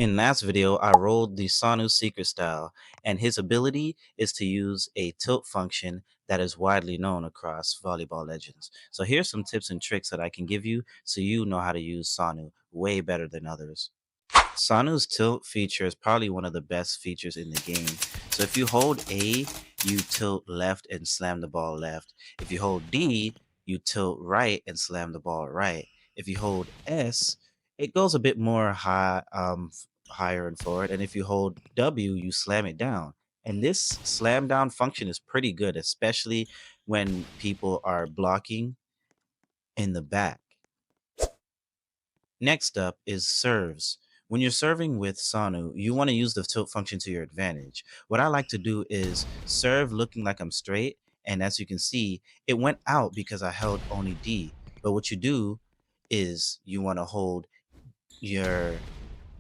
In last video, I rolled the Sonu secret style, and his ability is to use a tilt function that is widely known across Volleyball Legends. So here's some tips and tricks that I can give you so you know how to use Sonu way better than others. Sanu's tilt feature is probably one of the best features in the game. So if you hold A, you tilt left and slam the ball left. If you hold D, you tilt right and slam the ball right. If you hold S, it goes a bit more higher and forward. And if you hold W, you slam it down. And this slam down function is pretty good, especially when people are blocking in the back. Next up is serves. When you're serving with Sonu, you want to use the tilt function to your advantage. What I like to do is serve looking like I'm straight, and as you can see, it went out because I held only D. But what you do is you want to hold your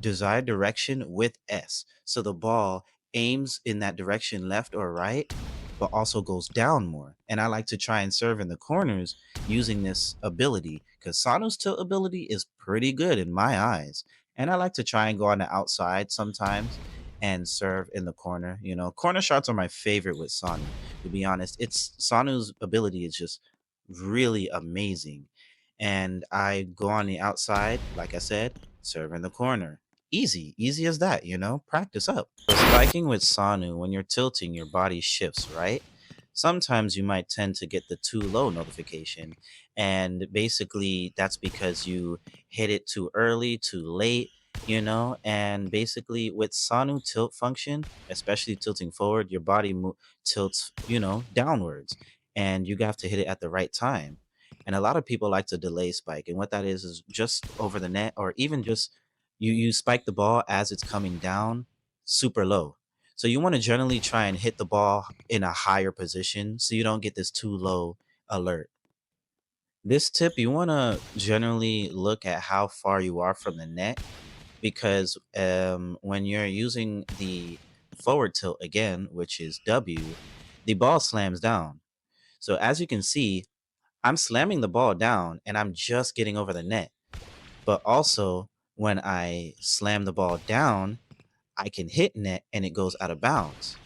desired direction with S. So the ball aims in that direction, left or right, but also goes down more. And I like to try and serve in the corners using this ability because Sano's tilt ability is pretty good in my eyes. And I like to try and go on the outside sometimes and serve in the corner. You know, corner shots are my favorite with Sonu. To be honest, it's Sanu's ability is just really amazing. And I go on the outside, like I said, serve in the corner. Easy as that, practice up. So spiking with Sanu, when you're tilting, your body shifts, right? Sometimes you might tend to get the too low notification. And basically, that's because you hit it too early, too late, And basically, with Sanu tilt function, especially tilting forward, your body tilts, downwards. And you have to hit it at the right time. And a lot of people like to delay spike. And what that is just over the net, or even just you spike the ball as it's coming down super low. So you want to generally try and hit the ball in a higher position so you don't get this too low alert. This tip, you want to generally look at how far you are from the net because when you're using the forward tilt again, which is W, the ball slams down. So as you can see, I'm slamming the ball down and I'm just getting over the net. But also, when I slam the ball down, I can hit net and it goes out of bounds.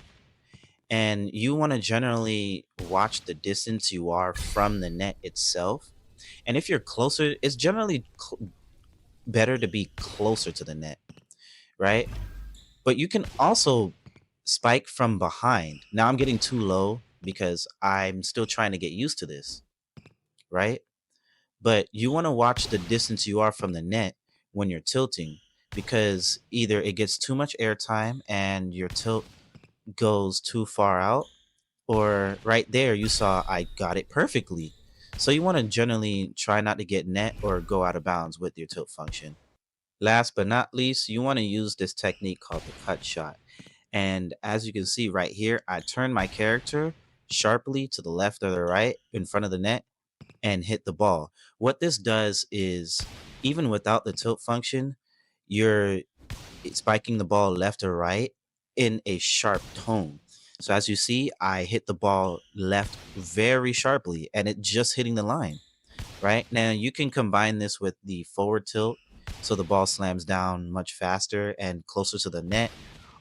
And you want to generally watch the distance you are from the net itself. And if you're closer, it's generally better to be closer to the net, right? But you can also spike from behind. Now I'm getting too low because I'm still trying to get used to this, right? But you want to watch the distance you are from the net when you're tilting because either it gets too much airtime and your tilt goes too far out, or right there you saw I got it perfectly. So you want to generally try not to get net or go out of bounds with your tilt function. Last but not least, you want to use this technique called the cut shot. And as you can see right here, I turn my character sharply to the left or the right in front of the net and hit the ball. What this does is, even without the tilt function, you're spiking the ball left or right in a sharp tone. So as you see, I hit the ball left very sharply and it just hitting the line. Right now, you can combine this with the forward tilt so the ball slams down much faster and closer to the net,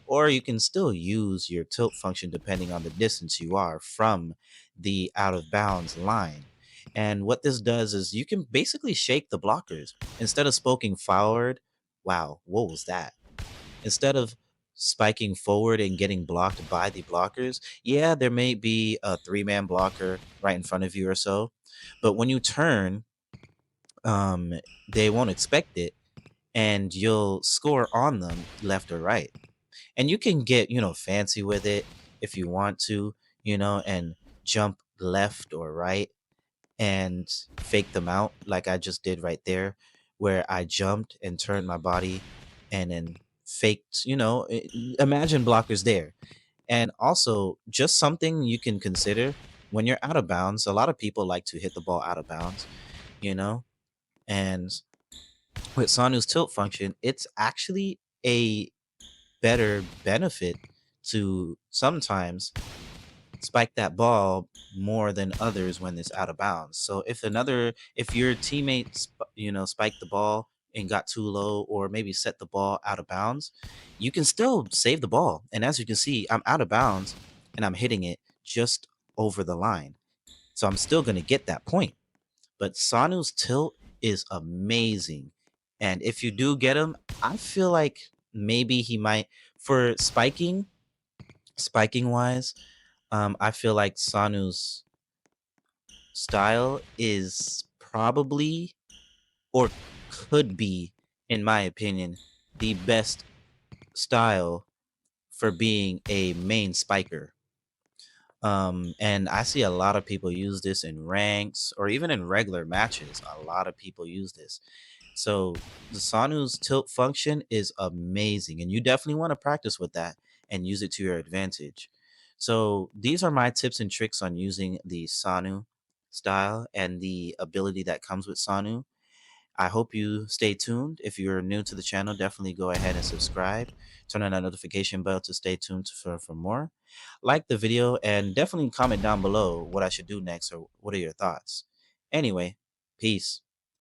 or you can still use your tilt function depending on the distance you are from the out of bounds line. And what this does is you can basically shake the blockers. Instead of spiking forward, wow, what was that? Instead of spiking forward and getting blocked by the blockers, yeah, there may be a three-man blocker right in front of you or so. But when you turn, um, they won't expect it and you'll score on them left or right. And you can get, fancy with it if you want to, and jump left or right and fake them out like I just did right there, where I jumped and turned my body and then faked, imagine blockers there. And also, just something you can consider when you're out of bounds. A lot of people like to hit the ball out of bounds, you know, and with Sanu's tilt function, it's actually a better benefit to sometimes spike that ball more than others when it's out of bounds. So if your teammates, spike the ball and got too low, or maybe set the ball out of bounds, you can still save the ball. And as you can see, I'm out of bounds and I'm hitting it just over the line. So I'm still going to get that point. But Sanu's tilt is amazing. And if you do get him, I feel like maybe he might, for spiking wise, I feel like Sanu's style is probably, or could be, in my opinion, the best style for being a main spiker. And I see a lot of people use this in ranks or even in regular matches. A lot of people use this. So the Sanu's tilt function is amazing, and you definitely want to practice with that and use it to your advantage. So these are my tips and tricks on using the Sanu style and the ability that comes with Sanu. I hope you stay tuned. If you're new to the channel, definitely go ahead and subscribe. Turn on that notification bell to stay tuned for more. Like the video and definitely comment down below what I should do next or what are your thoughts. Anyway, peace.